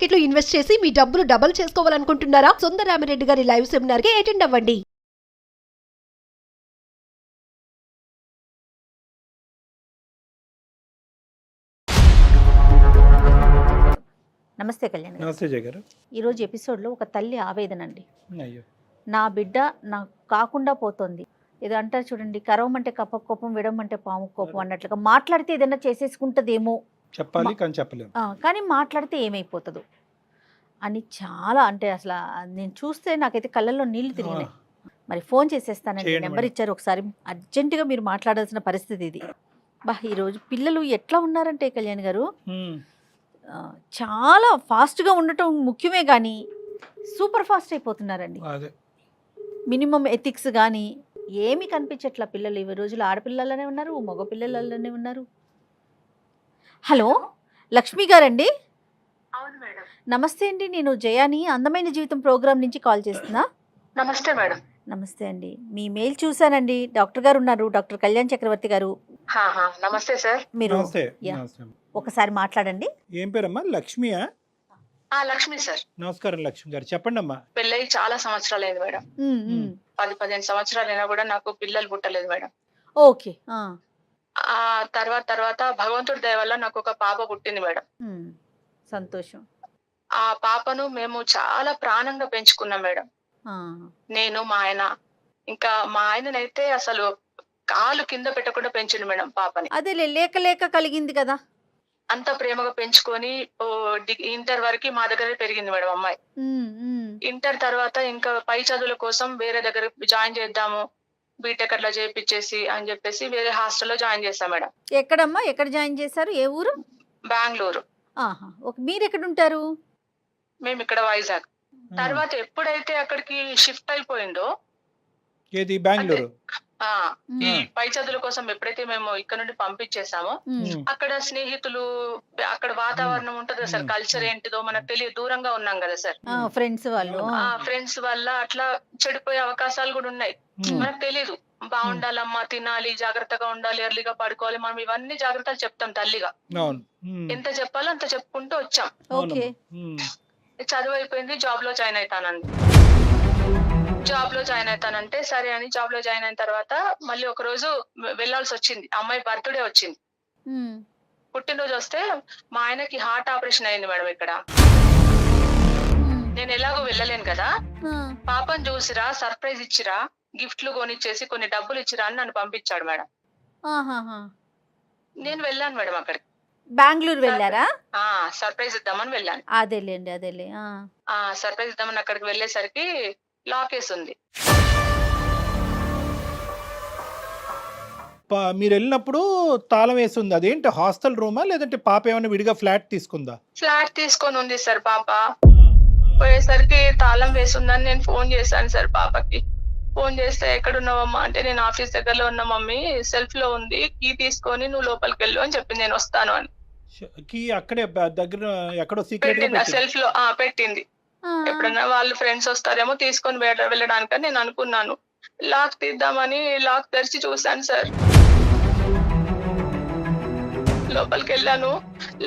Market లో invest చేసి మీ డబ్బులు డబుల్ చేసుకోవాలనుకుంటున్నారా? సుందరరామిరెడ్డి గారి లైవ్ సెమినార్ కి అటెండ్ అవ్వండి. నమస్తే కళ్యాణ్ గారు. నమస్తే జయ గారు. ఈరోజు ఎపిసోడ్లో ఒక తల్లి ఆవేదన అండి. అయ్యో, నా బిడ్డ నాకు కాకుండా పోతుంది. ఏదో అంటారు చూడండి, కరవమంటే కప్ప కోపం, విడమంటే పాము కోపం అన్నట్లుగా మాట్లాడితే ఏదైనా చేసేసుకుంటుందేమో, చెప్పాలి కానీ చెప్పలేము. కానీ మాట్లాడితే ఏమైపోతుందో అని చాలా, అంటే అసలు నేను చూస్తే నాకైతే కళ్ళల్లో నీళ్లు తిరిగినాయి. మరి ఫోన్ చేసేస్తానండి, చేయండి నెంబర్ మేడం. ఇచ్చారు, ఒకసారి అర్జెంటుగా మీరు మాట్లాడాల్సిన పరిస్థితి ఇది. ఈరోజు పిల్లలు ఎట్లా ఉన్నారంటే కళ్యాణ్ గారు, చాలా ఫాస్ట్గా ఉండటం ముఖ్యమే కానీ సూపర్ ఫాస్ట్ అయిపోతున్నారండి. అదే మినిమం ఎథిక్స్ కానీ ఏమీ కనిపించట్లా. పిల్లలు ఈ రోజులు ఆడపిల్లలనే ఉన్నారు, మగ పిల్లలనే ఉన్నారు. హలో, లక్ష్మి గారండి? అవును మేడం. నమస్తే అండి, నేను జయాని అందమైన జీవితం ప్రోగ్రాం నుంచి కాల్ చేస్తున్నా. నమస్తే మేడం. నమస్తే అండి, మీ మెయిల్ చూశానండి. డాక్టర్ గారు ఉన్నారు, డాక్టర్ కళ్యాణ్ చక్రవర్తి గారు. నమస్తే సార్. మీరు నమస్తే. యా, నమస్తే. ఒకసారి మాట్లాడండి. ఏం పేరమ్మా? లక్ష్మియా? లక్ష్మి సార్. నమస్కారం లక్ష్మి గారు, చెప్పండి అమ్మా. పెళ్ళయి చాలా సంవత్సరాలు అయింది మేడం. 10-15 సంవత్సరాలు అయినా కూడా నాకు పిల్లలు పుట్టలేదు మేడం. ఓకే. ఆ తర్వాత భగవంతుడి దయ వల్ల నాకు ఒక పాప పుట్టింది మేడం. సంతోషం. ఆ పాపను మేము చాలా ప్రాణంగా పెంచుకున్నాం మేడం. నేను, మా ఆయన, ఇంకా మా ఆయననైతే అసలు కాలు కింద పెట్టకుండా పెంచిండు మేడం పాపని. అదే లేక లేక కలిగింది కదా. అంత ప్రేమగా పెంచుకొని ఇంటర్ వరకు మా దగ్గరే పెరిగింది మేడం అమ్మాయి. ఇంటర్ తర్వాత ఇంకా పై చదువుల కోసం వేరే దగ్గర జాయిన్ చేద్దాము, బీటెక్ అట్లా చేయించేసి అని చెప్పేసి వేరే హాస్టల్లో జాయిన్ చేస్తాం మేడం. ఎక్కడమ్మా, ఎక్కడ జాయిన్ చేశారు? ఏ ఊరు? బెంగళూరు. మీరు ఎక్కడ ఉంటారు? మేము ఇక్కడ వైజాగ్. తర్వాత ఎప్పుడైతే అక్కడికి షిఫ్ట్ అయిపోయిందో, ఏది బెంగళూరు? ఈ పై చదువుల కోసం ఎప్పుడైతే మేము ఇక్కడ నుండి పంపించేసామో, అక్కడ స్నేహితులు, అక్కడ వాతావరణం ఉంటది సార్, కల్చర్ ఏంటిదో మనకు తెలియదు, దూరంగా ఉన్నాం కదా సార్. ఫ్రెండ్స్ వాళ్ళు, ఫ్రెండ్స్ వల్ల అట్లా చెడిపోయే అవకాశాలు కూడా ఉన్నాయి. మనకు తెలియదు, బాగుండాలమ్మా, తినాలి, జాగ్రత్తగా ఉండాలి, ఎర్లీగా పడుకోవాలి, మనం ఇవన్నీ జాగ్రత్తలు చెప్తాం తల్లిగా. ఎంత చెప్పాలో అంత చెప్పుకుంటూ వచ్చాం. చదువు అయిపోయింది, జాబ్ లో జాయిన్ అవుతానండి. జాబ్ లో జాయిన్ అవుతానంటే సరే అని జాబ్ లో జాయిన్ అయిన తర్వాత మళ్ళీ ఒక రోజు వెళ్లాల్సి వచ్చింది. అమ్మాయి బర్త్డే వచ్చింది, పుట్టినరోజు వస్తే మా ఆయనకి హార్ట్ ఆపరేషన్ అయింది మేడం ఇక్కడ. నేను ఎలాగో వెళ్ళలేను కదా, పాపని చూసిరా, సర్ప్రైజ్ ఇచ్చిరా, గిఫ్ట్లు కొనిచ్చేసి కొన్ని డబ్బులు ఇచ్చిరా అని నన్ను పంపించాడు మేడం. నేను వెళ్ళాను మేడం అక్కడికి. బెంగళూరు వెళ్ళారా? సర్ప్రైజ్ ఇద్దామని వెళ్ళాను. అదేలే. సర్ప్రైజ్ ఇద్దామని అక్కడికి వెళ్ళేసరికి లాక్ వేసి ఉంది. మీరు వెళ్ళినప్పుడు తాళం వేసి ఉంది. అదేంటి, హాస్టల్ రూమా లేదంటే పాప ఏమైనా విడిగా ఫ్లాట్ తీసుకుందా? ఫ్లాట్ తీసుకొని ఉంది సార్ పాప. పోయేసరికి తాళం వేసిందని నేను ఫోన్ చేశాను సార్ పాపకి. ఫోన్ చేస్తే ఎక్కడున్నావమ్మా అంటే, నేను ఆఫీస్ దగ్గరలో ఉన్న మమ్మీ, సెల్ఫ్ లో ఉంది, కీ తీసుకొని నువ్వు లోపలికి వెళ్ళు అని చెప్పింది. నేను వస్తాను అని. కీ అక్కడే దగ్గర ఎక్కడో సీక్రెట్ పెట్టింది, సెల్ఫ్ లో పెట్టింది. ఎప్పుడన్నా వాళ్ళు ఫ్రెండ్స్ వస్తారేమో తీసుకొని వెళ్ళడానికని నేను అనుకున్నాను. లాక్ తీద్దామని లాక్ తెరిచి చూశాను సార్. లోపలికి వెళ్ళాను,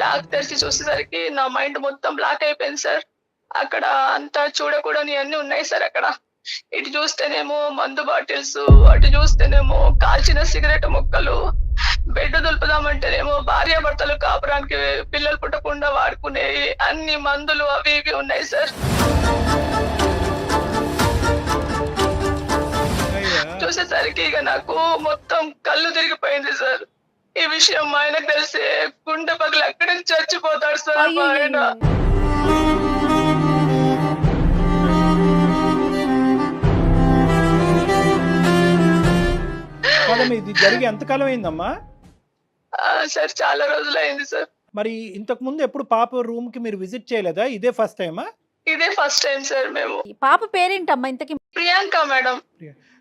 లాక్ తెరిచి చూసేసరికి నా మైండ్ మొత్తం బ్లాక్ అయిపోయింది సార్. అక్కడ అంతా చూడకూడని అన్ని ఉన్నాయి సార్. అక్కడ ఇటు చూస్తేనేమో మందు బాటిల్స్, అటు చూస్తేనేమో కాల్చిన సిగరెట్ ముక్కలు, బెడ్ దులుపుదామంటేనేమో భార్యాభర్తలు కాపురానికి పిల్లలు పుట్టకుండా వాడుకునే అన్ని మందులు అవి ఇవి ఉన్నాయి సార్. చూసేసరికి ఇక నాకు మొత్తం కళ్ళు తిరిగిపోయింది సార్. ఈ విషయం మా ఆయనకు తెలిస్తే గుండె పగిలి అక్కడి నుంచి చచ్చిపోతాడు సార్ మా ఆయన. ఇది జరిగి ఎంతకాలం అయిందమ్మా? సార్ చాలా రోజులు అయింది సార్. మరి ఇంతకు ముందు ఎప్పుడు పాప రూమ్ కి మీరు విజిట్ చేయలేదా? ఇదే ఫస్ట్ టైమా? ఇదే ఫస్ట్ టైం సార్. మేము పాప పేరేంటమ్మా ఇంతకి? ప్రియాంక మేడం.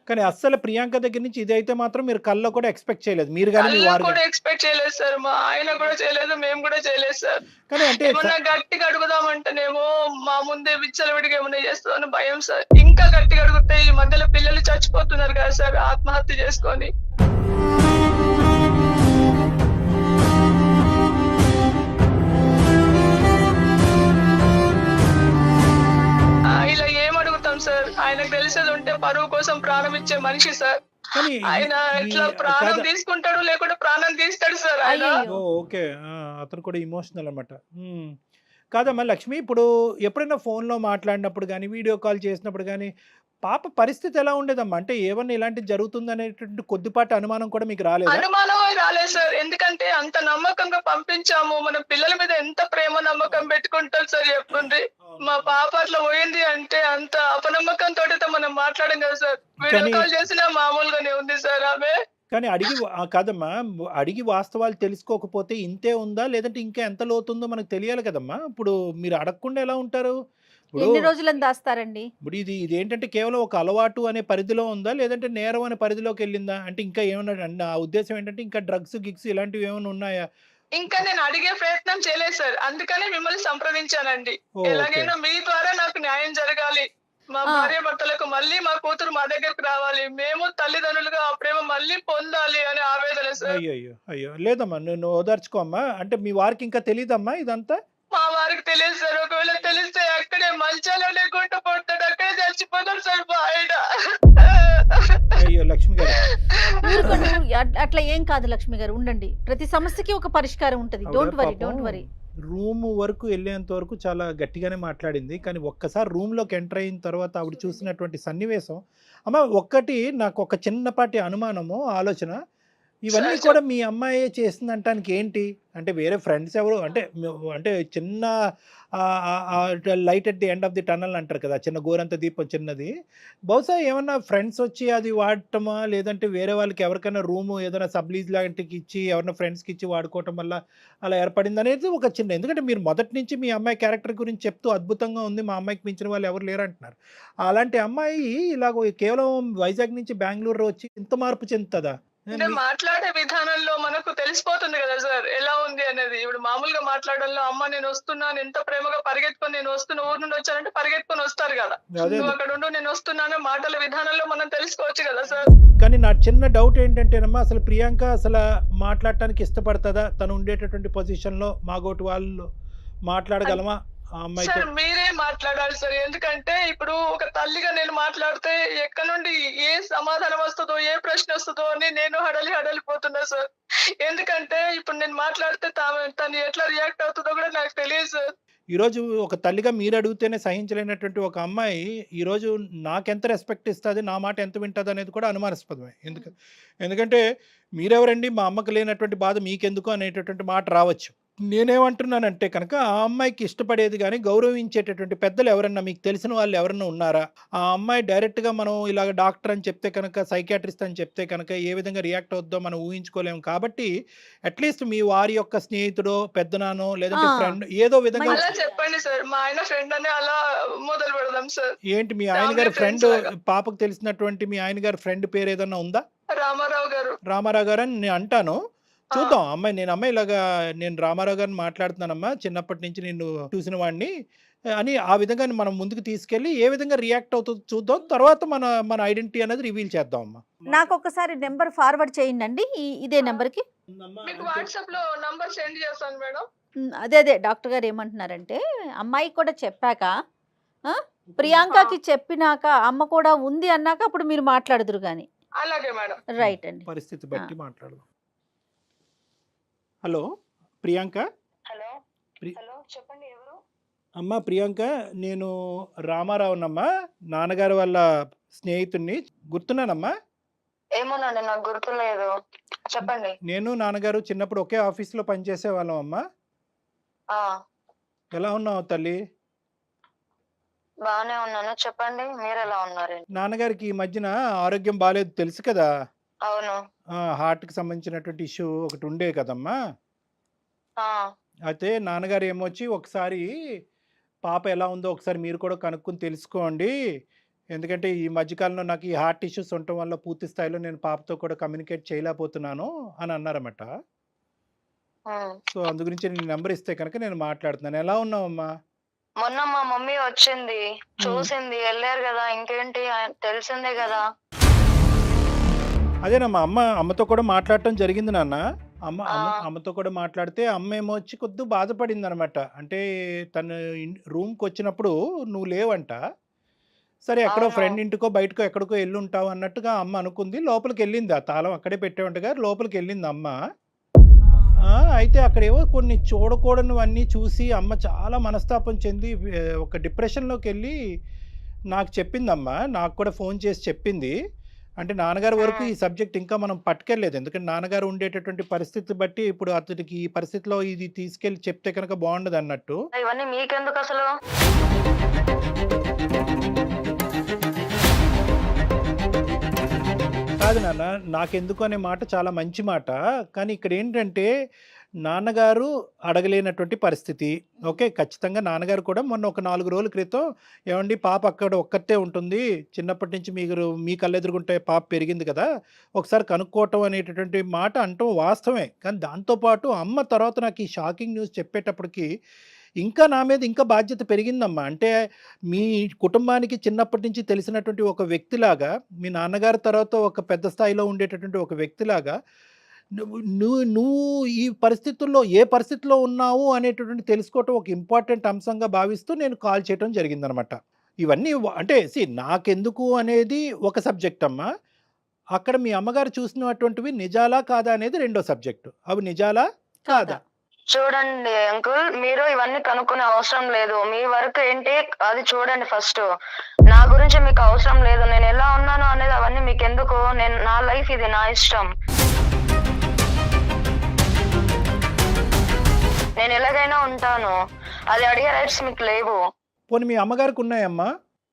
కానీ అస్సలు ప్రియాంక దగ్గర నుంచి ఇదైతే మాత్రం మీరు కల్లో కూడా ఎక్స్పెక్ట్ చేయలేదు. మీరు కానీ కూడా ఎక్స్పెక్ట్ చేయలేదు సార్. మా ఆయన కూడా చేయలేదు, మేము కూడా చేయలేదు సార్. కానీ అంటే ఏమన్నా గట్టిగా అడుగుదామంటేనేమో మా ముందే విచ్చలవిడిగా ఏమన్నా చేస్తుందని భయం సార్. ఇంకా గట్టిగా అడిగితే ఈ మధ్యలో పిల్లలు చచ్చిపోతున్నారు కదా సార్ ఆత్మహత్య చేసుకొని. ఆయనకు తెలిసేది ఉంటే పరువు కోసం ప్రాణం ఇచ్చే మనిషి సార్. కానీ ఆయన ఎట్లా ప్రాణం కాదా తీసుకుంటాడు లేకుంటే ప్రాణం తీస్తాడు సార్ ఆయన. అయ్యయ్యో. ఓకే. అతను కూడా ఇమోషనల్ అనమాట. కాదమ్మా లక్ష్మి, ఇప్పుడు ఎప్పుడైనా ఫోన్లో మాట్లాడినప్పుడు కానీ వీడియో కాల్ చేసినప్పుడు కానీ పాప పరిస్థితి ఎలా ఉండేదమ్మా? అంటే ఏమన్నా ఇలాంటిది జరుగుతుందనేటువంటి కొద్దిపాటి అనుమానం కూడా మీకు రాలేదా? అనుమానం రాలేదు సార్. ఎందుకంటే అంత నమ్మకంగా పంపించాము. మన పిల్లల మీద ఎంత ప్రేమ నమ్మకం పెట్టుకుంటారు సార్ చెప్పండి. మా పాప అట్లా పోయింది అంటే అంత అపనమ్మకంతో మనం మాట్లాడం కదా సార్. వీడియో కానీ కాల్ చేసినా మామూలుగానే ఉంది సార్ ఆమె. కానీ కాదమ్మా, అడిగి వాస్తవాలు తెలుసుకోకపోతే ఇంతే ఉందా లేదంటే ఇంకా ఎంత లోతుందో మనకు తెలియాలి కదమ్మా. ఇప్పుడు మీరు అడగకుండా ఎలా ఉంటారు? ఇప్పుడు ఎన్ని రోజులని దాస్తారండి? ఇప్పుడు ఇదేంటంటే కేవలం ఒక అలవాటు అనే పరిధిలో ఉందా లేదంటే నేరం అనే పరిధిలోకి వెళ్ళిందా? అంటే ఇంకా ఏమన్నా నా ఉద్దేశం ఏంటంటే ఇంకా డ్రగ్స్ గిగ్స్ ఇలాంటివి ఏమైనా ఉన్నాయా? ఇంకా నేను అడిగే ప్రయత్నం చేయలేదు సార్. అందుకనే మిమ్మల్ని సంప్రదించానండి. ఓకే. ఎలాగైనా మీ ద్వారా నాకు న్యాయం జరగాలి. మా ఆ. భార్య భర్తలకు మళ్ళీ మా కూతురు మా దగ్గరకు రావాలి. మేము తల్లిదండ్రులుగా ఆ ప్రేమ మళ్ళీ పొందాలి అనే ఆవేదన సార్. అయ్యో లేదమ్మా, నువ్వు ఓదార్చుకోమ్మా. అంటే మీ వారికి ఇంకా తెలియదమ్మా ఇదంతా? మా వారికి తెలియదు సార్. ఒకవేళ తెలిస్తే అక్కడే మంచాలోనే గుంట పడతాడు, అక్కడే చచ్చిపోతాడు సార్ మా ఆయన. అయ్యో లక్ష్మి గారు, ఊరుకోండి. అట్లా ఏం కాదు లక్ష్మి గారు, ఉండండి. ప్రతి సమస్యకి ఒక పరిష్కారం ఉంటది. Don't worry, don't worry. Room వరకు వెళ్ళేంత వరకు చాలా గట్టిగానే మాట్లాడింది. కానీ ఒక్కసారి రూమ్లోకి ఎంటర్ అయిన తర్వాత ఆవిడ చూసినటువంటి సన్నివేశం, అమ్మ ఒక్కటి నాకు ఒక చిన్నపాటి అనుమానము, ఆలోచన. ఇవన్నీ సార్ కూడా మీ అమ్మాయే చేసిందంటానికి ఏంటి? అంటే వేరే ఫ్రెండ్స్ ఎవరు అంటే అంటే చిన్న light at the end of the tunnel అంటారు కదా, చిన్న గోరంత దీపం చిన్నది. బహుశా ఏమన్నా ఫ్రెండ్స్ వచ్చి అది వాడటమా లేదంటే వేరే వాళ్ళకి ఎవరికైనా రూము ఏదైనా సబ్లీజ్ లాంటికి ఇచ్చి ఎవరైనా ఫ్రెండ్స్కి ఇచ్చి వాడుకోవటం వల్ల అలా ఏర్పడింది అనేది ఒక చిన్న. ఎందుకంటే మీరు మొదటి నుంచి మీ అమ్మాయి క్యారెక్టర్ గురించి చెప్తూ అద్భుతంగా ఉంది, మా అమ్మాయికి మించిన వాళ్ళు ఎవరు లేరు అంటున్నారు. అలాంటి అమ్మాయి ఇలాగ కేవలం వైజాగ్ నుంచి బెంగళూరు వచ్చి ఇంత మార్పు చెందుతుందా? అంటే మాట్లాడే విధానంలో మనకు తెలిసిపోతుంది కదా సార్ ఎలా ఉంది అనేది. ఇప్పుడు మామూలుగా మాట్లాడడంలో అమ్మ నేను వస్తున్నాను, ఎంత ప్రేమగా పరిగెత్తుకొని నేను వస్తున్నా, ఊరు నుండి వచ్చానంటే పరిగెత్తుకొని వస్తారు కదా. అదే నువ్వు అక్కడ ఉండు నేను వస్తున్నాను మాటల విధానంలో మనం తెలుసుకోవచ్చు కదా సార్. కానీ నా చిన్న డౌట్ ఏంటంటేనమ్మా, అసలు ప్రియాంక అసలు మాట్లాడటానికి ఇష్టపడుతుందా? తను ఉండేటటువంటి పొజిషన్లో మాగోటి వాళ్ళు మాట్లాడగలమా ఆ అమ్మాయితో? సార్ మీరే మాట్లాడాలి సార్. ఎందుకంటే ఇప్పుడు ఒక తల్లిగా నేను మాట్లాడితే ఎక్కడ నుండి ఏ సమాధానం వస్తుందో ఏ ప్రశ్న వస్తుందో అని నేను హడలిపోతున్నా సార్. ఎందుకంటే ఇప్పుడు నేను మాట్లాడితే తను ఎట్లా రియాక్ట్ అవుతుందో కూడా నాకు తెలియదు సార్. ఈరోజు ఒక తల్లిగా మీరు అడిగితేనే సహించలేనటువంటి ఒక అమ్మాయి ఈరోజు నాకెంత రెస్పెక్ట్ ఇస్తుంది, నా మాట ఎంత వింటుంది అనేది కూడా అనుమానాస్పదమే. ఎందుకంటే మీరెవరండి, మా అమ్మకు లేనటువంటి బాధ మీకెందుకు అనేటటువంటి మాట రావచ్చు. నేనేమంటున్నానంటే కనుక ఆ అమ్మాయికి ఇష్టపడేది కానీ గౌరవించేటటువంటి పెద్దలు ఎవరన్నా మీకు తెలిసిన వాళ్ళు ఎవరన్నా ఉన్నారా? ఆ అమ్మాయి డైరెక్ట్గా మనం ఇలాగ డాక్టర్ అని చెప్తే కనుక, సైకాట్రిస్ట్ అని చెప్తే కనుక ఏ విధంగా రియాక్ట్ అవుద్దో మనం ఊహించుకోలేము. కాబట్టి అట్లీస్ట్ మీ వారి యొక్క స్నేహితుడో పెద్దనానో లేదంటే ఫ్రెండ్ ఏదో విధంగా అలా చెప్పండి సార్. మా ఆయన ఫ్రెండ్ అని అలా మొదలు పెడదాం సార్. ఏంటి మీ ఆయన గారి ఫ్రెండ్, పాపకు తెలిసినటువంటి మీ ఆయన గారి ఫ్రెండ్ పేరు ఏదన్నా ఉందా? రామారావు గారు. రామారావు గారు అని నేను అంటాను. చూద్దాం అమ్మాయి ఇలాగా నేను రామారావు గారిని మాట్లాడుతున్నానమ్మా, చిన్నప్పటి నుంచి నిన్ను చూసిన వాడిని అని ఆ విధంగా మనం ముందుకు తీసుకెళ్ళి ఏ విధంగా రియాక్ట్ అవుతుందో చూద్దాం. తర్వాత మన ఐడెంటిటీ అనేది రివీల్ చేద్దాం అమ్మా. నాకు ఒకసారి నెంబర్ ఫార్వర్డ్ చేయండి ఇదే నెంబర్కి. మీకు వాట్సాప్ లో నంబర్ సెండ్ చేస్తాను మేడం. అదే డాక్టర్ గారు ఏమంటున్నారంటే, అమ్మాయి కూడా చెప్పాక ప్రియాంకకి చెప్పినాక అమ్మ కూడా ఉంది అన్నాక అప్పుడు మీరు మాట్లాడుదురు కానీ. అలాగే మేడం. రైట్ అండి. పరిస్థితి బట్టి మాట్లాడదాం. హలో ప్రియాంక. హలో హలో చెప్పండి ఎవరు? అమ్మా ప్రియాంక, నేను రామారావునమ్మా, నాన్నగారు వాళ్ళ స్నేహితుడిని. గుర్తున్నానమ్మా? ఏమోనండి నాకు గుర్తులేదు, చెప్పండి. నేను నాన్నగారు చిన్నప్పుడు ఒకే ఆఫీస్లో పనిచేసే వాళ్ళం అమ్మా. ఎలా ఉన్నావు తల్లి? బానే ఉన్నాను, చెప్పండి మీరు ఎలా ఉన్నారు? నాన్నగారికి ఈ మధ్యన ఆరోగ్యం బాగాలేదు తెలుసు కదా. అవును. హార్ట్కి సంబంధించినటువంటి ఇష్యూ ఒకటి ఉండే కదమ్మా. అయితే నాన్నగారు ఏమొచ్చి ఒకసారి పాప ఎలా ఉందో ఒకసారి మీరు కూడా కనుక్కొని తెలుసుకోండి, ఎందుకంటే ఈ మధ్యకాలంలో నాకు ఈ హార్ట్ ఇష్యూస్ ఉండటం వల్ల పూర్తి స్థాయిలో నేను పాపతో కూడా కమ్యూనికేట్ చేయలేకపోతున్నాను అని అన్నారన్నమాట. సో అందు గురించి నేను నెంబర్ ఇస్తే కనుక నేను మాట్లాడుతున్నాను. ఎలా ఉన్నావమ్మా? మొన్న మా మమ్మీ వచ్చింది, చూసింది, వెళ్ళారు కదా, ఇంకేంటి తెలిసిందే కదా. అదేనమ్మా, అమ్మతో కూడా మాట్లాడటం జరిగింది నాన్న. అమ్మతో కూడా మాట్లాడితే అమ్మ ఏమో వచ్చి కొద్దిగా బాధపడింది అనమాట. అంటే తను రూమ్కి వచ్చినప్పుడు నువ్వు లేవంట. సరే ఎక్కడో అవును. ఫ్రెండ్ ఇంటికో బయటకో ఎక్కడికో వెళ్ళి ఉంటావు అన్నట్టుగా అమ్మ అనుకుంది. లోపలికి వెళ్ళింది, ఆ తాళం అక్కడే పెట్టేవంటగా లోపలికి వెళ్ళింది అమ్మ. అయితే అక్కడేవో కొన్ని చూడకూడనివన్నీ చూసి అమ్మ చాలా మనస్తాపం చెంది ఒక డిప్రెషన్‌లోకి వెళ్ళి నాకు చెప్పిందమ్మ. నాకు కూడా ఫోన్ చేసి చెప్పింది. అంటే నాన్నగారి వరకు ఈ సబ్జెక్ట్ ఇంకా మనం పట్టుకెళ్ళలేదు. ఎందుకంటే నాన్నగారు ఉండేటటువంటి పరిస్థితి బట్టి ఇప్పుడు అతడికి ఈ పరిస్థితిలో ఇది తీసుకెళ్ళి చెప్తే కనుక బాగుండదన్నట్టు. ఇవన్నీ మీకెందుకు అసలు? కాదు నాన్న, నాకెందుకు అనే మాట చాలా మంచి మాట. కానీ ఇక్కడ ఏంటంటే నాన్నగారు అడగలేనటువంటి పరిస్థితి. ఓకే. ఖచ్చితంగా నాన్నగారు కూడా మొన్న ఒక 4 రోజుల క్రితం ఏవండి పాప అక్కడ ఒక్కతే ఉంటుంది. చిన్నప్పటి నుంచి మీరు మీ కళ్ళెదురుగుంటే పాప పెరిగింది కదా! ఒకసారి కనుక్కోవటం అనేటటువంటి మాట అనటం వాస్తవమే. కానీ దాంతో పాటు అమ్మ తర్వాత నాకు ఈ షాకింగ్ న్యూస్ చెప్పేటప్పటికి ఇంకా నా మీద ఇంకా బాధ్యత పెరిగిందమ్మా. అంటే మీ కుటుంబానికి చిన్నప్పటి నుంచి తెలిసినటువంటి ఒక వ్యక్తిలాగా, మీ నాన్నగారి తర్వాత ఒక పెద్ద స్థాయిలో ఉండేటటువంటి ఒక వ్యక్తిలాగా నువ్వు నువ్వు నువ్వు ఈ పరిస్థితుల్లో ఏ పరిస్థితిలో ఉన్నావు అనేటటువంటి తెలుసుకోవటం ఒక ఇంపార్టెంట్ అంశంగా భావిస్తూ నేను కాల్ చేయటం జరిగిందనమాట. ఇవన్నీ అంటే నాకెందుకు అనేది ఒక సబ్జెక్ట్ అమ్మా. అక్కడ మీ అమ్మగారు చూసినటువంటివి నిజాలా కాదా అనేది రెండో సబ్జెక్టు. అవి నిజాలా కాదా? చూడండి అంకుల్, మీరు ఇవన్నీ కనుక్కునే అవసరం లేదు. మీ వర్క్ ఏంటి అది చూడండి ఫస్ట్. నా గురించి మీకు అవసరం లేదు. నేను ఎలా ఉన్నాను అనేది అవన్నీ మీకు ఎందుకు? నా లైఫ్ ఇది, నా ఇష్టం. నేను ఎలాగైనా ఉంటాను. అది అడిగే రైట్స్ మీకు లేవు. పోనీ మీ అమ్మగారికి ఉన్నాయమ్మా?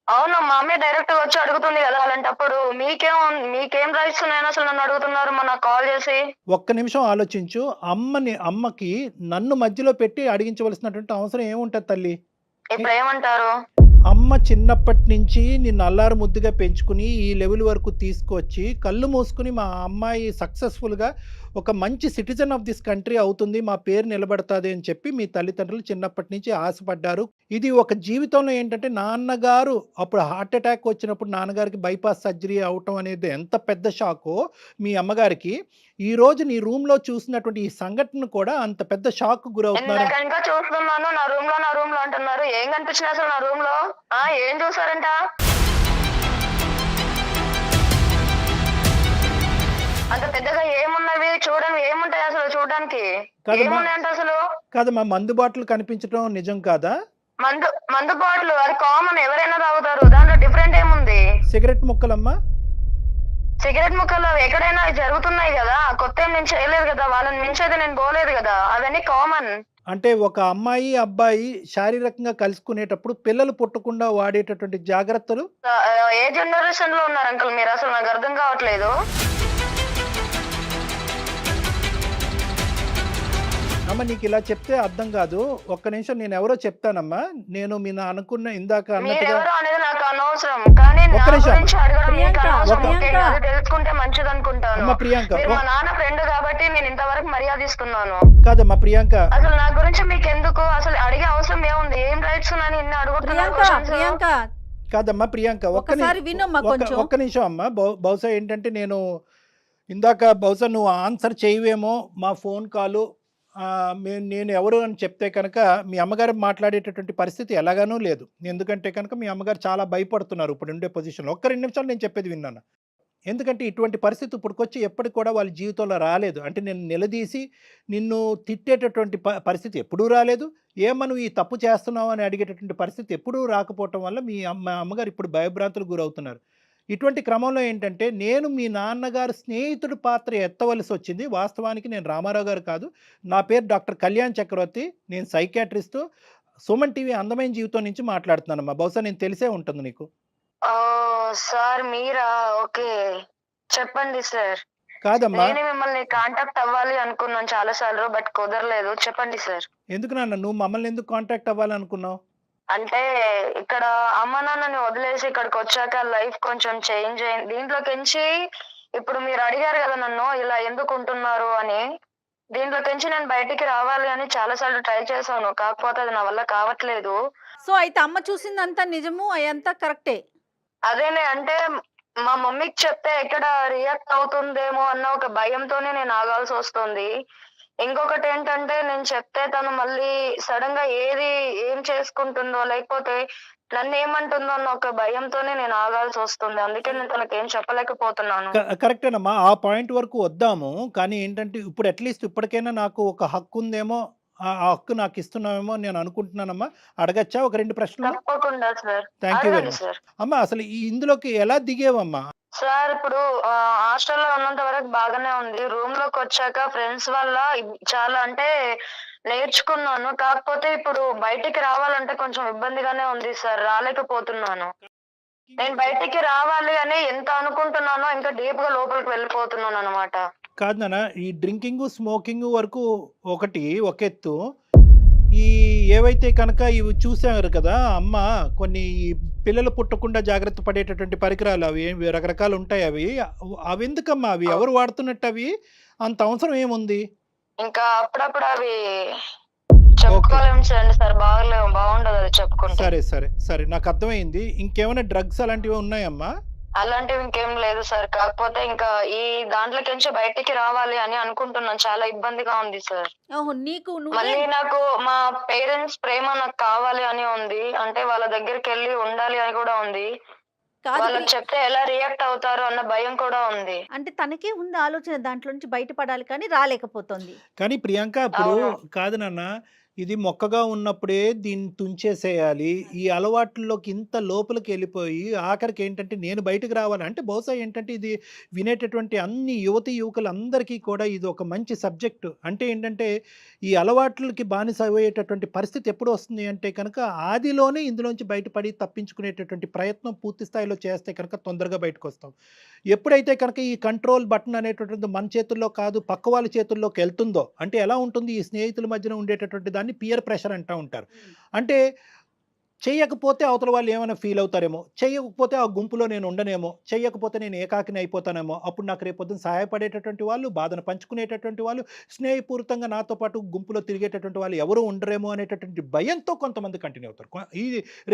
అవును, మా అమ్మే డైరెక్ట్ గా వచ్చి అడుగుతుంది కదా. అలాంటప్పుడు మీకేం రైట్స్ ఉన్నాయని అసలు నన్ను అడుగుతున్నారు నాకు కాల్ చేసి? ఒక్క నిమిషం ఆలోచించు. అమ్మకి నన్ను మధ్యలో పెట్టి అడిగించవలసినటువంటి అవసరం ఏముంటది తల్లి? ఇప్పుడు ఏమంటారు? అమ్మ చిన్నప్పటి నుంచి నిన్ను అల్లారు ముద్దుగా పెంచుకుని ఈ లెవెల్ వరకు తీసుకొచ్చి కళ్ళు మూసుకుని మా అమ్మాయి సక్సెస్ఫుల్గా ఒక మంచి సిటిజన్ ఆఫ్ దిస్ కంట్రీ అవుతుంది, మా పేరు నిలబడుతుంది అని చెప్పి మీ తల్లిదండ్రులు చిన్నప్పటి నుంచి ఆశపడ్డారు. ఇది ఒక జీవితంలో ఏంటంటే నాన్నగారు అప్పుడు హార్ట్ అటాక్ వచ్చినప్పుడు నాన్నగారికి బైపాస్ సర్జరీ అవటం అనేది ఎంత పెద్ద షాకో మీ అమ్మగారికి, ఈ రోజు నీ రూమ్ లో చూసినటువంటి ఈ సంఘటన కూడా అంత పెద్ద షాక్ గురవుతున్నారు. ఇంకా చూస్తున్నాను. నా రూమ్ లో అంటున్నారు. ఏం కనిపించింది అసలు నా రూమ్ లో? ఏం చూసారంట? అంత పెద్దగా ఏమున్నవి చూడండి, ఏముంటాయి అసలు చూడడానికి? ఏమున్నాయంట అసలు? కాదమ్మా, మందు బాటిల్ కనిపించడం నిజం కాదా? మందు బాటిల్ అది కామన్, ఎవరైనా తాగుతారు. దాంట్లో డిఫరెంట్ ఏముంది? సిగరెట్ ముక్కలమ్మా? సిగరెట్ ముక్కలు ఎక్కడైనా జరుగుతున్నాయి కదా. కొత్త ఏం నేను చేయలేదు కదా. వాళ్ళని మించైతే నేను పోలేదు కదా. అవన్నీ కామన్. అంటే ఒక అమ్మాయి అబ్బాయి శారీరకంగా కలుసుకునేటప్పుడు పిల్లలు పుట్టకుండా వాడేటటువంటి జాగ్రత్తలు ఏ జనరేషన్ లో ఉన్నారు అంకుల్ మీరు? అసలు నాకు అర్థం కావట్లేదు. అమ్మ నీకు ఇలా చెప్తే అర్థం కాదు. ఒక్క నిమిషం, నేను ఎవరో చెప్తానమ్మా. నేను మీ అనుకున్న ఇందాక అన్నట్టుగా అనేది నాకు అనవసరం. కానీ ఒక్క నిమిషం తెలుసుకుంటే మంచిది అనుకుంటాను. అమ్మ ప్రియాంక, మా నాన్న ఫ్రెండ్ కాబట్టి నేను ఇంతవరకు మర్యాద ఇస్తున్నాను. కాదమ్మా ప్రియాంక, అసలు నా గురించి మీకు ఎందుకు? అసలు అడిగే అవసరం ఏముంది? ఏం రైట్స్ ఉన్నాయని ఇన్ని అడుగుతున్నాను. కాదమ్మా ప్రియాంక, ఒక్క నిమిషం అమ్మా. బహుశా ఏంటంటే నేను ఇందాక బహుశా నువ్వు ఆన్సర్ చేయవేమో మా ఫోన్ కాలు. నేను ఎవరు అని చెప్తే కనుక మీ అమ్మగారు మాట్లాడేటటువంటి పరిస్థితి ఎలాగానూ లేదు. ఎందుకంటే కనుక మీ అమ్మగారు చాలా భయపడుతున్నారు ఇప్పుడు ఉండే పొజిషన్లో. ఒక్క 2 నిమిషాలు నేను చెప్పేది విన్నాను. ఎందుకంటే ఇటువంటి పరిస్థితి ఇప్పటికొచ్చి ఎప్పటికి కూడా వాళ్ళ జీవితంలో రాలేదు. అంటే నేను నిలదీసి నిన్ను తిట్టేటటువంటి పరిస్థితి ఎప్పుడూ రాలేదు. ఏమను ఈ తప్పు చేస్తున్నావు అని అడిగేటటువంటి పరిస్థితి ఎప్పుడూ రాకపోవటం వల్ల మీ అమ్మగారు ఇప్పుడు భయభ్రాంతులు గురవుతున్నారు. ఇటువంటి క్రమంలో ఏంటంటే నేను మీ నాన్నగారు స్నేహితుడి పాత్ర ఎత్తవలసి వచ్చింది. వాస్తవానికి నేను రామారావు గారు కాదు. నా పేరు డాక్టర్ కళ్యాణ్ చక్రవర్తి. నేను సైకాట్రిస్టు. సుమన్ టీవీ అందమైన జీవితం నుంచి మాట్లాడుతున్నానమ్మా. బహుశా నేను తెలిసే ఉంటుంది నీకు. సార్ మీరా? ఓకే, చెప్పండి సార్. కాదమ్మా, నేను మిమ్మల్ని కాంటాక్ట్ అవ్వాలి అనుకున్నాను చాలా సార్లు, బట్ కుదరలేదు. చెప్పండి సార్. ఎందుకు నాన్న నువ్వు మమ్మల్ని ఎందుకు కాంటాక్ట్ అవ్వాలనుకున్నావు? అంటే ఇక్కడ అమ్మ నాన్నని వదిలేసి ఇక్కడికి వచ్చాక లైఫ్ కొంచెం చేంజ్ అయింది. దీంట్లోకించి ఇప్పుడు మీరు అడిగారు కదా నన్ను ఇలా ఎందుకు ఉంటున్నారు అని. దీంట్లోకించి నేను బయటికి రావాలి అని చాలా సార్లు ట్రై చేశాను. కాకపోతే అది నా వల్ల కావట్లేదు. సో అయితే అమ్మ చూసిందంతా నిజము, అదంతా కరెక్టే. అదేనే అంటే మా మమ్మీకి చెప్తే ఎక్కడ రియాక్ట్ అవుతుందేమో అన్న ఒక భయంతోనే నేను ఆగాల్సి వస్తుంది. ఇంకొకటి ఏంటంటే నేను చెప్తే తను మళ్ళీ సడన్ గా ఏం చేసుకుంటుందో లేకపోతే నన్ను ఏమంటుందో అన్న ఒక భయంతోనే నేను ఆగాల్సి వస్తుంది. అందుకే నేను తనకి ఏం చెప్పలేకపోతున్నాను. కరెక్టేనమ్మా. ఆ పాయింట్ వరకు వద్దాము. కానీ ఏంటంటే ఇప్పుడు అట్‌లీస్ట్ ఇప్పటికైనా నాకు ఒక హక్కు ఉందేమో, ఆ హక్కు నాకు ఇస్తున్నావేమో నేను అనుకుంటున్నానమ్మా. అడగచ్చా ఒక 2 ప్రశ్నలు? తప్పకుండా సార్. థ్యాంక్ యూ వెరీ అడగండి మచ్. సార్. అమ్మా అసలు ఇందులోకి ఎలా దిగేవమ్మా? సార్ ఇప్పుడు హాస్టల్లో ఉన్నంత వరకు బాగానే ఉంది. రూమ్ లోకి వచ్చాక ఫ్రెండ్స్ వల్ల చాలా అంటే నేర్చుకున్నాను. కాకపోతే ఇప్పుడు బయటికి రావాలంటే కొంచెం ఇబ్బందిగానే ఉంది సార్. రాలేకపోతున్నాను. నేను బయటికి రావాలి అని ఎంత అనుకుంటున్నానో ఇంకా డీప్ గా లోపలికి వెళ్ళిపోతున్నాను అనమాట. కాదు నాన్న, ఈ డ్రింకింగు, స్మోకింగు వరకు ఒకటి ఒక ఎత్తు. ఈ ఏవైతే కనుక ఇవి చూసారు కదా అమ్మ, కొన్ని పిల్లలు పుట్టకుండా జాగ్రత్త పడేటటువంటి పరికరాలు అవి రకరకాలు ఉంటాయి. అవి ఎందుకమ్మా? అవి ఎవరు వాడుతున్నట్టు? అవి అంత అవసరం ఏముంది? ఇంకా అప్పుడప్పుడు అవి చెప్పుకోలేము సార్. బాగుండదు అది చెప్పుకుంటే. సరే సరే సరే, నాకు అర్థమైంది. ఇంకేమైనా డ్రగ్స్ అలాంటివి ఉన్నాయమ్మా? అలాంటివి ఇంకేం లేదు సార్. కాకపోతే ఇంకా ఈ దాంట్లోకించి బయటికి రావాలి అని అనుకుంటున్నాను. చాలా ఇబ్బందిగా ఉంది సార్. ఓహో, నీకు మళ్ళీ నాకు మా పేరెంట్స్ ప్రేమ నాకు కావాలి అని ఉంది. అంటే వాళ్ళ దగ్గరికి వెళ్ళి ఉండాలి అని కూడా ఉంది. కాదు వాళ్ళకి చెప్తే ఎలా రియాక్ట్ అవుతారు అన్న భయం కూడా ఉంది. అంటే తనకే ఉంది ఆలోచన దాంట్లో నుంచి బయటపడాలి, కానీ రాలేకపోతుంది. కానీ ప్రియాంక, ఇప్పుడు అవును. కాదు నాన్న, ఇది మొక్కగా ఉన్నప్పుడే దీన్ని తుంచేసేయాలి. ఈ అలవాట్లలోకి ఇంత లోపలికి వెళ్ళిపోయి ఆఖరికి ఏంటంటే నేను బయటకు రావాలి అంటే, బహుశా ఏంటంటే ఇది వినేటటువంటి అన్ని యువతి యువకులందరికీ కూడా ఇది ఒక మంచి సబ్జెక్టు. అంటే ఏంటంటే ఈ అలవాట్లకి బానిస అయ్యేటటువంటి పరిస్థితి ఎప్పుడు వస్తుంది అంటే కనుక ఆదిలోనే ఇందులోంచి బయటపడి తప్పించుకునేటటువంటి ప్రయత్నం పూర్తి స్థాయిలో చేస్తే కనుక తొందరగా బయటకు వస్తాం. ఎప్పుడైతే కనుక ఈ కంట్రోల్ బటన్ అనేటటువంటిది మన చేతుల్లో కాదు పక్క వాళ్ళ చేతుల్లోకి వెళ్తుందో, అంటే ఎలా ఉంటుంది, ఈ స్నేహితుల మధ్యన ఉండేటటువంటి దాన్ని పియర్ ప్రెషర్ అంటూ ఉంటారు. అంటే చెయ్యకపోతే అవతల వాళ్ళు ఏమైనా ఫీల్ అవుతారేమో, చెయ్యకపోతే ఆ గుంపులో నేను ఉండనేమో, చెయ్యకపోతే నేను ఏకాకిని అయిపోతానేమో, అప్పుడు నాకు రేపొద్దున సహాయపడేటటువంటి వాళ్ళు, బాధను పంచుకునేటటువంటి వాళ్ళు, స్నేహపూరితంగా నాతో పాటు గుంపులో తిరిగేటటువంటి వాళ్ళు ఎవరు ఉండరేమో అనేటటువంటి భయంతో కొంతమంది కంటిన్యూ అవుతారు. ఈ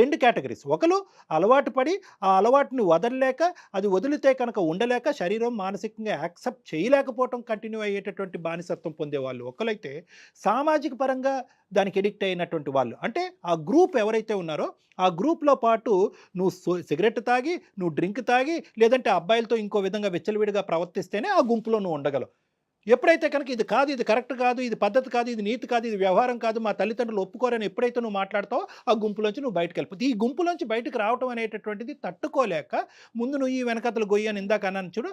2 కేటగిరీస్. ఒకరు అలవాటు పడి ఆ అలవాటుని వదలలేక, అది వదిలితే కనుక ఉండలేక, శరీరం మానసికంగా యాక్సెప్ట్ చేయలేకపోవటం కంటిన్యూ అయ్యేటటువంటి బానిసత్వం పొందేవాళ్ళు ఒకరైతే, సామాజిక పరంగా దానికి ఎడిక్ట్ అయినటువంటి వాళ్ళు, అంటే ఆ గ్రూప్ ఎవరైతే ఉన్నారో ఆ గ్రూప్లో పాటు నువ్వు సిగరెట్ తాగి, నువ్వు డ్రింక్ తాగి, లేదంటే అబ్బాయిలతో ఇంకో విధంగా విచ్చలవిడిగా ప్రవర్తిస్తేనే ఆ గుంపులో నువ్వు ఉండగలవు. ఎప్పుడైతే కనుక ఇది కాదు, ఇది కరెక్ట్ కాదు, ఇది పద్ధతి కాదు, ఇది నీతి కాదు, ఇది వ్యవహారం కాదు, మా తల్లిదండ్రులు ఒప్పుకోరని ఎప్పుడైతే నువ్వు మాట్లాడతావో ఆ గుంపులోంచి నువ్వు బయటకు వెళ్ళిపోతుంది. ఈ గుంపులోంచి బయటకు రావటం అనేటటువంటిది తట్టుకోలేక ముందు నువ్వు ఈ వెనకతలు గొయ్యి అని ఇందాక అన్నాను చూడు,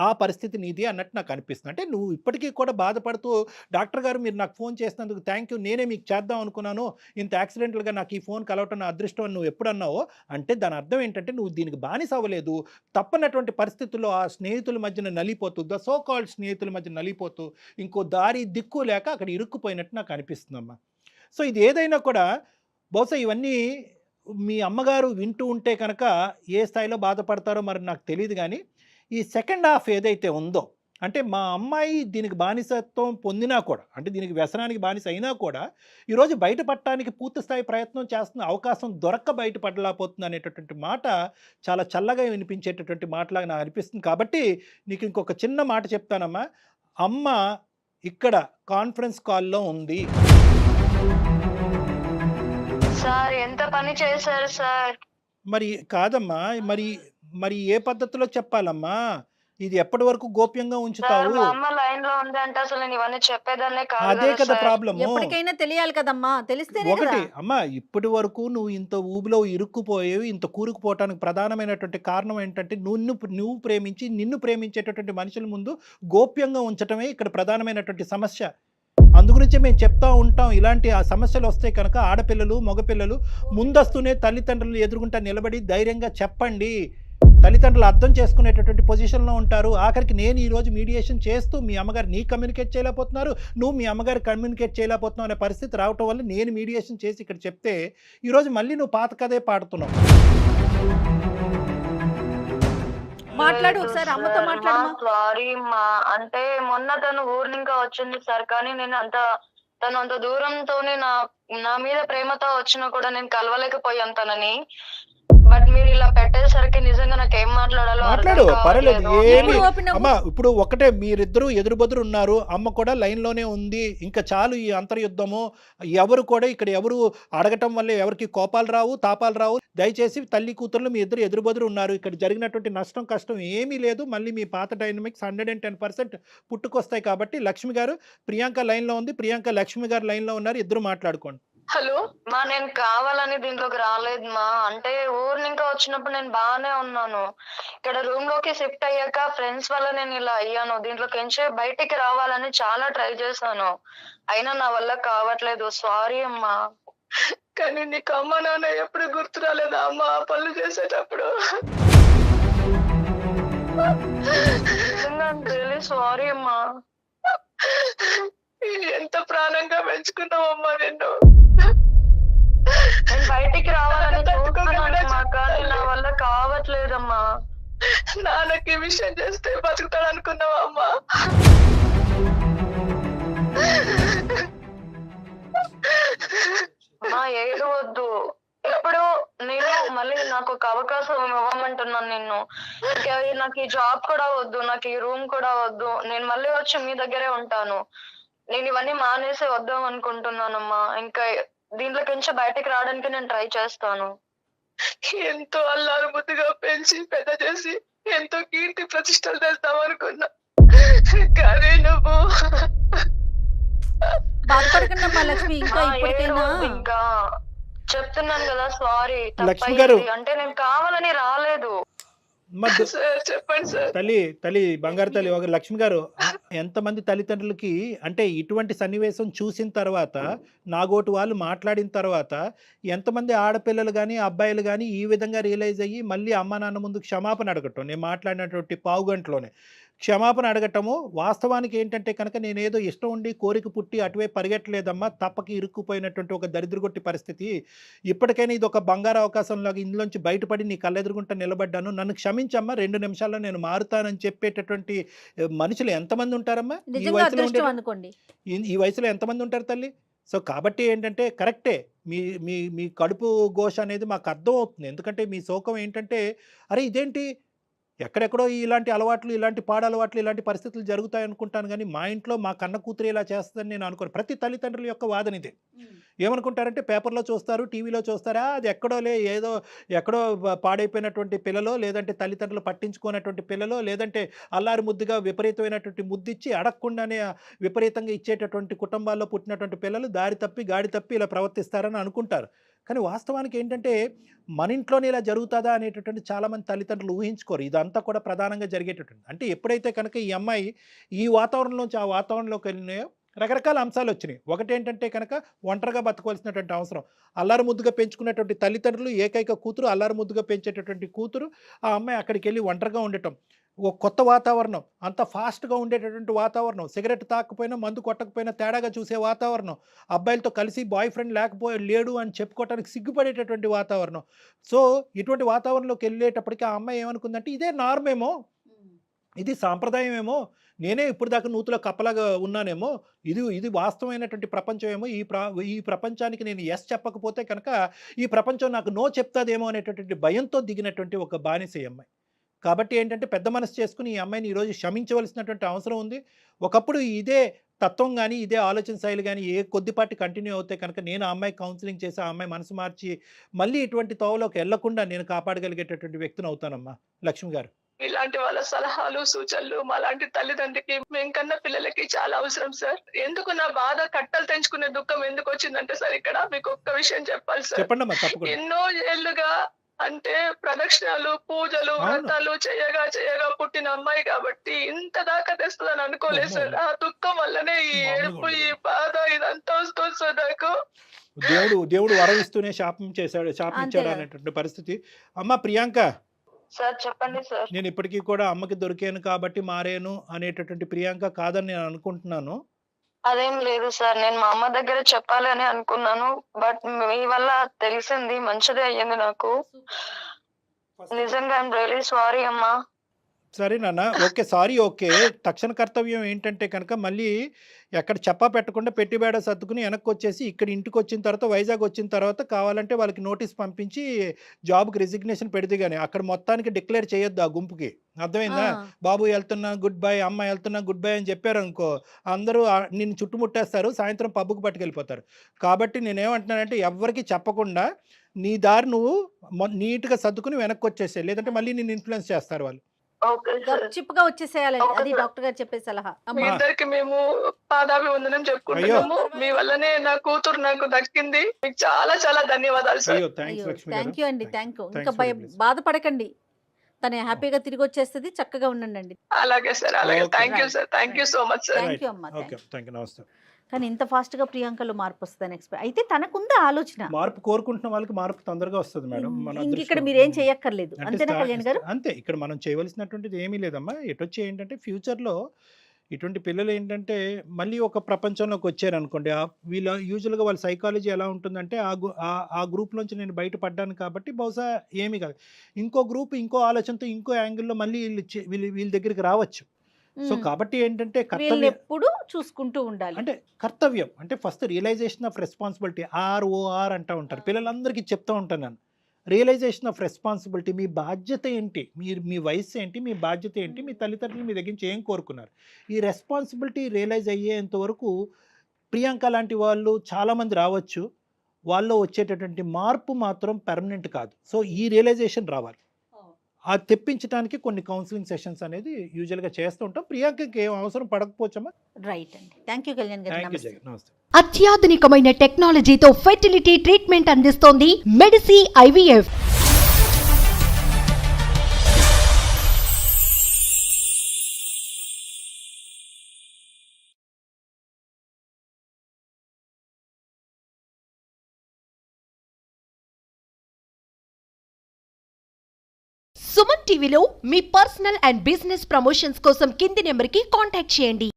ఆ పరిస్థితి నీది అన్నట్టు నాకు అనిపిస్తుంది. అంటే నువ్వు ఇప్పటికీ కూడా బాధపడుతూ, డాక్టర్ గారు మీరు నాకు ఫోన్ చేసినందుకు థ్యాంక్ యూ, నేనే మీకు చేద్దాం అనుకున్నాను, ఇంత యాక్సిడెంటల్గా నాకు ఈ ఫోన్ కలవటం నా అదృష్టం అని నువ్వు ఎప్పుడు అన్నావో, అంటే దాని అర్థం ఏంటంటే నువ్వు దీనికి బానిస అవ్వలేదు. తప్పనటువంటి పరిస్థితుల్లో ఆ స్నేహితుల మధ్యన నలిపోతూ, ద సో కాల్డ్ స్నేహితుల మధ్య నలిపోతూ, ఇంకో దారి దిక్కు లేక అక్కడ ఇరుక్కుపోయినట్టు నాకు అనిపిస్తుందమ్మా. సో ఇది ఏదైనా కూడా బహుశా ఇవన్నీ మీ అమ్మగారు వింటూ ఉంటే కనుక ఏ స్థాయిలో బాధపడతారో మరి నాకు తెలియదు. కానీ ఈ సెకండ్ హాఫ్ ఏదైతే ఉందో, అంటే మా అమ్మాయి దీనికి బానిసత్వం పొందినా కూడా, అంటే దీనికి వ్యసనానికి బానిస అయినా కూడా ఈరోజు బయటపడటానికి పూర్తి స్థాయి ప్రయత్నం చేస్తున్న, అవకాశం దొరక్క బయటపడలేకపోతుంది అనేటటువంటి మాట చాలా చల్లగా వినిపించేటటువంటి మాటలాగా నాకు అనిపిస్తుంది. కాబట్టి నీకు ఇంకొక చిన్న మాట చెప్తానమ్మా. అమ్మ ఇక్కడ కాన్ఫరెన్స్ కాల్లో ఉంది. సార్ ఎంత పని చేశారు సార్? మరి కాదమ్మా, మరి మరి ఏ పద్ధతిలో చెప్పాలమ్మా? ఇది ఎప్పటి వరకు గోప్యంగా సార్ ఉంచుతావు? మా అమ్మ లైన్ లో ఉంది అంటే అసలు నేను ఇవన్నీ చెప్పేదాన్నే కాదు అదే కదా కదా సార్. ప్రాబ్లము. ఎప్పటికైనా తెలియాలి కదమ్మా, తెలిస్తేనే కదా. ఒకటి అమ్మా, ఇప్పటి వరకు నువ్వు ఇంత ఊబిలో ఇరుక్కుపోయేవి, ఇంత కూరుకుపోవటానికి ప్రధానమైనటువంటి కారణం ఏంటంటే నువ్వు ప్రేమించి నిన్ను ప్రేమించేటటువంటి మనుషుల ముందు గోప్యంగా ఉంచటమే ఇక్కడ ప్రధానమైనటువంటి సమస్య. అందుగురించే మేము చెప్తా ఉంటాం, ఇలాంటి ఆ సమస్యలు వస్తే కనుక ఆడపిల్లలు మగపిల్లలు ముందస్తునే తల్లిదండ్రులు ఎదురుగుంటా నిలబడి ధైర్యంగా చెప్పండి. తల్లిదండ్రులు అర్థం చేసుకునేటటువంటి పొజిషన్లో ఉంటారు. ఆఖరికి నేను ఈరోజు మీడియేషన్ చేస్తూ మీ అమ్మగారు నీ కమ్యూనికేట్ చేయలేకపోతున్నారు, నువ్వు మీ అమ్మగారు కమ్యూనికేట్ చేయలేకపోతున్నావు అనే పరిస్థితి రావటం వల్ల నేను మీడియేషన్ చేసి ఇక్కడ చెప్తే ఈరోజు మళ్ళీ నువ్వు పాత కథే పాడుతున్నావు. మాట్లాడు ఒకసారి, అమ్మతో మాట్లాడు. సారీ మా, అంటే మొన్న తను ఊరు ఇంకా వచ్చింది సార్, కానీ నేను తను అంత దూరంతోనే నా మీద ప్రేమతో వచ్చినా కూడా నేను కలవలేకపోయాను తనని. బట్ మీరు ఇలా పెట్టేసరికి నిజంగా నాకు ఏం మాట్లాడాలో మాట్లాడు, అర్థం పర్వాలేదు, కావట్లేదు. ఏమి ఎప్పుడు ఓపెన్ అవ్వు. అమ్మా ఇప్పుడు ఒకటే, మీరిద్దరూ ఎదురుబెదురు ఉన్నారు, అమ్మ కూడా లైన్లోనే ఉంది, ఇంకా చాలు ఈ అంతర్యుద్ధము. ఎవరు కూడా ఇక్కడ ఎవరు అడగటం వల్ల ఎవరికి కోపాలు రావు, తాపాలు రావు. దయచేసి తల్లి కూతుర్లు మీ ఇద్దరు ఎదురుబెదురు ఉన్నారు, ఇక్కడ జరిగినటువంటి నష్టం కష్టం ఏమీ లేదు. మళ్ళీ మీ పాత డైనమిక్స్ 110% పుట్టుకొస్తాయి. కాబట్టి లక్ష్మి గారు, ప్రియాంక లైన్లో ఉంది, ప్రియాంక లక్ష్మి గారు లైన్లో ఉన్నారు, ఇద్దరు మాట్లాడుకోండి. హలో మా నేను కావాలని దీంట్లోకి రాలేదు మా. అంటే ఊరు ఇంకా వచ్చినప్పుడు నేను బాగానే ఉన్నాను. ఇక్కడ రూమ్ లోకి షిఫ్ట్ అయ్యాక ఫ్రెండ్స్ వల్ల నేను ఇలా అయ్యాను. దీంట్లోకి ఎంచి బయటికి రావాలని చాలా ట్రై చేశాను, అయినా నా వల్ల కావట్లేదు. సారీ అమ్మా. కానీ నీకు అమ్మ నాన్న ఎప్పుడు గుర్తు రాలేదా అమ్మ ఆ పనులు చేసేటప్పుడు? రియలీ సారీ అమ్మా. ఎంత ప్రాణంగా పెంచుకున్నావమ్మా నిన్ను. నేను బయటికి రావాలని చూస్తున్నాను అమ్మా, కానీ నా వల్ల కావట్లేదమ్మా. నాన్నకి ఈ విషయం చేస్తే బతుకుతాడు అనుకున్నావా అమ్మా? మా ఏడు వద్దు. ఇప్పుడు నేను మళ్ళీ నాకు ఒక అవకాశం ఇవ్వమంటున్నాను నిన్ను. ఇంకా నాకు ఈ జాబ్ కూడా వద్దు, నాకు ఈ రూమ్ కూడా వద్దు. నేను మళ్ళీ వచ్చి మీ దగ్గరే ఉంటాను. నేను ఇవన్నీ మానేసి వద్దాం అనుకుంటున్నానమ్మా. ఇంకా దీంట్లోకి నుంచి బయటకు రావడానికి నేను ట్రై చేస్తాను. ఎంతో అల్లారు ముద్దుగా పెంచి పెద్ద చేసి ఎంతో కీర్తి ప్రతిష్టలు తెస్తాం అనుకున్నా, కానీ నువ్వు బాధపడకండి అమ్మా లక్ష్మి, ఇంకా మా ఏడు ఇప్పటికైనా వద్దు ఇంకా. చెప్తున్నాను కదా సారీ, లక్ష్మి గారు. అంటే నేను కావాలని రాలేదు. మధ్య సార్ చెప్పండి సార్. తల్లి బంగారు తల్లి, ఒక లక్ష్మి గారు, ఎంతమంది తల్లిదండ్రులకి అంటే ఇటువంటి సన్నివేశం చూసిన తర్వాత, నాగోటి వాళ్ళు మాట్లాడిన తర్వాత, ఎంతమంది ఆడపిల్లలు కానీ అబ్బాయిలు కానీ ఈ విధంగా రియలైజ్ అయ్యి మళ్ళీ అమ్మ నాన్న ముందు క్షమాపణ అడగటం, నేను మాట్లాడినటువంటి పావు గంటలోనే క్షమాపణ అడగటము. వాస్తవానికి ఏంటంటే కనుక నేనేదో ఇష్టం ఉండి కోరిక పుట్టి అటువైపు పరిగెట్టలేదమ్మా, తప్పకి ఇరుక్కుపోయినటువంటి ఒక దరిద్రగొట్టి పరిస్థితి. ఇప్పటికైనా ఇది ఒక బంగారు అవకాశంలాగా ఇందులోంచి బయటపడి నీ కళ్ళెదురుగుంట నిలబడ్డాను, నన్ను క్షమించమ్మా, 2 నిమిషాల్లో నేను మారుతానని చెప్పేటటువంటి మనుషులు ఎంతమంది ఉంటారమ్మా ఈ నిజంగా వయసులో అదృష్టం ఉండే? అనుకోండి. ఈ వయసులో ఎంతమంది ఉంటారు తల్లి? సో కాబట్టి ఏంటంటే కరెక్టే, మీ మీ మీ కడుపు ఘోష అనేది మాకు అర్థం అవుతుంది. ఎందుకంటే మీ శోకం ఏంటంటే, అరే ఇదేంటి ఎక్కడెక్కడో ఇలాంటి అలవాట్లు, ఇలాంటి పాడలవాట్లు, ఇలాంటి పరిస్థితులు జరుగుతాయి అనుకుంటాను, కానీ మా ఇంట్లో మా కన్న కూతురు ఇలా చేస్తుందని నేను అనుకోను. ప్రతి తల్లిదండ్రుల యొక్క వాదన ఇదే. ఏమనుకుంటారంటే పేపర్లో చూస్తారు, టీవీలో చూస్తారా, అది ఎక్కడోలే ఏదో ఎక్కడో పాడైపోయినటువంటి పిల్లలో, లేదంటే తల్లిదండ్రులు పట్టించుకున్నటువంటి పిల్లలో, లేదంటే అల్లారి ముద్దుగా విపరీతమైనటువంటి ముద్దిచ్చి అడగకుండానే విపరీతంగా ఇచ్చేటటువంటి కుటుంబాల్లో పుట్టినటువంటి పిల్లలు దారి తప్పి గాడి తప్పి ఇలా ప్రవర్తిస్తారని అనుకుంటారు. కానీ వాస్తవానికి ఏంటంటే మన ఇంట్లోనే ఇలా జరుగుతుందా అనేటటువంటి చాలామంది తల్లిదండ్రులు ఊహించుకోరు. ఇదంతా కూడా ప్రధానంగా జరిగేటటువంటి, అంటే ఎప్పుడైతే కనుక ఈ అమ్మాయి ఈ వాతావరణంలోంచి ఆ వాతావరణంలోకి వెళ్ళినాయో రకరకాల అంశాలు వచ్చినాయి. ఒకటేంటంటే కనుక ఒంటరిగా బతకవలసినటువంటి అవసరం, అల్లారు ముద్దుగా పెంచుకున్నటువంటి తల్లిదండ్రులు, ఏకైక కూతురు, అల్లారు ముద్దుగా పెంచేటటువంటి కూతురు, ఆ అమ్మాయి అక్కడికి వెళ్ళి ఒంటరిగా ఉండటం, ఒక కొత్త వాతావరణం, అంత ఫాస్ట్గా ఉండేటటువంటి వాతావరణం, సిగరెట్ తాకపోయినా మందు కొట్టకపోయినా తేడాగా చూసే వాతావరణం, అబ్బాయిలతో కలిసి బాయ్ ఫ్రెండ్ లేడు అని చెప్పుకోవడానికి సిగ్గుపడేటటువంటి వాతావరణం. సో ఇటువంటి వాతావరణంలోకి వెళ్ళేటప్పటికీ ఆ అమ్మాయి ఏమనుకుందంటే ఇదే నార్మేమో, ఇది సాంప్రదాయం ఏమో, నేనే ఇప్పుడు దాకా నూతులో కప్పలాగా ఉన్నానేమో, ఇది వాస్తవమైనటువంటి ప్రపంచం ఏమో, ఈ ప్రపంచానికి నేను ఎస్ చెప్పకపోతే కనుక ఈ ప్రపంచం నాకు నో చెప్తాదేమో అనేటటువంటి భయంతో దిగినటువంటి ఒక బానిస ఈ అమ్మాయి. కాబట్టి ఏంటంటే పెద్ద మనసు చేసుకుని ఈ అమ్మాయిని ఈరోజు క్షమించవలసినటువంటి అవసరం ఉంది. ఒకప్పుడు ఇదే తత్వం కానీ ఇదే ఆలోచన శైలి కానీ కొద్దిపాటి కంటిన్యూ అవుతే కనుక నేను ఆ అమ్మాయి కౌన్సిలింగ్ చేసి ఆ అమ్మాయి మనసు మార్చి మళ్ళీ ఇటువంటి తోవలోకి వెళ్లకుండా నేను కాపాడగలిగేటటువంటి వ్యక్తిని అవుతానమ్మా. లక్ష్మి గారు, ఇలాంటి వాళ్ళ సలహాలు సూచనలు మా లాంటి తల్లిదండ్రికి మేము కన్నా పిల్లలకి చాలా అవసరం సార్. ఎందుకు నా బాధ కట్టలు తెంచుకునే దుఃఖం ఎందుకు వచ్చిందంటే సార్, ఇక్కడ మీకు ఒక్క విషయం చెప్పాలి సార్. చెప్పండి అమ్మా, తప్పకుండా. ఎన్నో ఏళ్లుగా అంటే ప్రదక్షిణాలు, పూజలు, వ్రతాలు చేయగా పుట్టిన అమ్మాయి కాబట్టి ఇంత దాకా తెస్తుందని అనుకోలేదు సార్. ఆ దుఃఖం వల్లనే ఈ ఏడుపు, ఈ బాధ ఇదంతా వస్తుంది సార్ నాకు. దేవుడు వరవిస్తూనే శాపించాడు అనేటువంటి పరిస్థితి. అమ్మ ప్రియాంక, సార్ చెప్పండి సార్. నేను ఇప్పటికీ కూడా అమ్మకి దొరికాను కాబట్టి మారేను అనేటటువంటి ప్రియాంక కాదని నేను అనుకుంటున్నాను. అదేం లేదు సార్, నేను మా అమ్మ దగ్గర చెప్పాలి అని అనుకున్నాను, బట్ మీ వల్ల తెలిసింది, మంచిదే అయ్యింది నాకు. నిజంగా ఐఎమ్ రియలీ సారీ అమ్మా. సరే నాన్న, ఓకే, సారీ, ఓకే. తక్షణ కర్తవ్యం ఏంటంటే కనుక మళ్ళీ ఎక్కడ చెప్పా పెట్టకుండా పెట్టి బేడ సర్దుకుని వెనక్కి వచ్చేసి ఇక్కడ ఇంటికి వచ్చిన తర్వాత, వైజాగ్ వచ్చిన తర్వాత కావాలంటే వాళ్ళకి నోటీస్ పంపించి జాబ్కి రిజిగ్నేషన్ పెడితే కానీ అక్కడ మొత్తానికి డిక్లేర్ చేయొద్దు ఆ గుంపుకి. అర్థమైందా? బాబు వెళ్తున్నా గుడ్ బై, అమ్మ వెళ్తున్నా గుడ్ బై అని చెప్పారు అనుకో, అందరూ నిన్ను చుట్టుముట్టేస్తారు, సాయంత్రం పబ్బుకు పట్టుకెళ్ళిపోతారు. కాబట్టి నేనేమంటున్నానంటే ఎవరికి చెప్పకుండా నీ దారి నువ్వు నీట్గా సర్దుకుని వెనక్కి వచ్చేసాయి, లేదంటే మళ్ళీ నిన్ను ఇన్ఫ్లుయెన్స్ చేస్తారు వాళ్ళు. Okay sir. చిప్పుగా వచ్చేసేయాలండి, అది డాక్టర్ గారు చెప్పే సలహా. మీ అమ్మా ఇద్దరికి మేము పాదాభివందనం చెప్పుకుంటున్నాము. మీ వల్లనే నా కూతురు నాకు దక్కింది. మీకు చాలా చాలా ధన్యవాదాలు సార్. అయ్యో, థ్యాంక్స్ లక్ష్మి గారు. థ్యాంక్ యూ అండి, థ్యాంక్ యూ. ఇంకా Thanks for this. బాధపడకండి, తను హ్యాపీగా తిరిగి వచ్చేస్తుంది, చక్కగా ఉండండి. అలాగే సార్, అలాగే. Okay. Thank you sir, thank you so much sir. Thank you అమ్మా. ఓకే, థ్యాంక్ యూ, నమస్తే. కానీ ఇంత ఫాస్ట్ గా ప్రియాంకలో మార్పు వస్తుందని ఎక్స్పెక్ట్ అయితే తనకుందా ఆలోచన. మార్పు కోరుకుంటున్న వాళ్ళకి మార్పు తొందరగా వస్తుంది మేడం. మన ఇంక ఇక్కడ అదృష్టం. మీరేం చేయక్కర్లేదు, అంటే అంతేనా కళ్యాణ్ గారు? అంతే, ఇక్కడ మనం చేయవలసినటువంటిది ఏమీ లేదమ్మా. ఎటొచ్చి ఏంటంటే ఫ్యూచర్లో ఇటువంటి పిల్లలు ఏంటంటే మళ్ళీ ఒక ప్రపంచంలోకి వచ్చారనుకోండి, వీళ్ళ యూజువల్గా వాళ్ళ సైకాలజీ ఎలా ఉంటుందంటే ఆ గ్రూప్లోంచి నేను బయటపడ్డాను కాబట్టి బహుశా ఏమీ కాదు, ఇంకో గ్రూప్ ఇంకో ఆలోచనతో ఇంకో యాంగిల్లో మళ్ళీ వీళ్ళ దగ్గరికి రావచ్చు. సో కాబట్టి ఏంటంటే వీళ్ళని కర్తవ్యం ఎప్పుడు చూసుకుంటూ ఉండాలి. అంటే కర్తవ్యం అంటే first realisation of responsibility, ROR అంటూ ఉంటారు పిల్లలందరికీ చెప్తూ ఉంటాను నేను. రియలైజేషన్ ఆఫ్ రెస్పాన్సిబిలిటీ, మీ బాధ్యత ఏంటి, మీ వయసు ఏంటి, మీ బాధ్యత ఏంటి, మీ తల్లిదండ్రులు మీ దగ్గర నుంచి ఏం కోరుకున్నారు, ఈ రెస్పాన్సిబిలిటీ రియలైజ్ అయ్యేంత వరకు ప్రియాంక లాంటి వాళ్ళు చాలామంది రావచ్చు, వాళ్ళు వచ్చేటటువంటి మార్పు మాత్రం పర్మనెంట్ కాదు. సో ఈ రియలైజేషన్ రావాలి, అది తెప్పించడానికి కొన్ని కౌన్సిలింగ్ సెషన్స్ అనేది యూజువల్గా చేస్తూ ఉంటాం. ప్రియాంకకి ఏం అవసరం పడకపోవచ్చమ్మా. రైట్ అండి, థ్యాంక్ యూ కళ్యాణ్ గారు. థ్యాంక్ యూ నమస్తే. జగన్, నమస్తే. అత్యాధునికమైన టెక్నాలజీతో ఫెర్టిలిటీ ట్రీట్మెంట్ అందిస్తోంది మెడిసి IVF. సుమన్ టీవీలో మీ పర్సనల్ అండ్ బిజినెస్ ప్రమోషన్స్ కోసం కింది నెంబర్కి కాంటాక్ట్ చేయండి.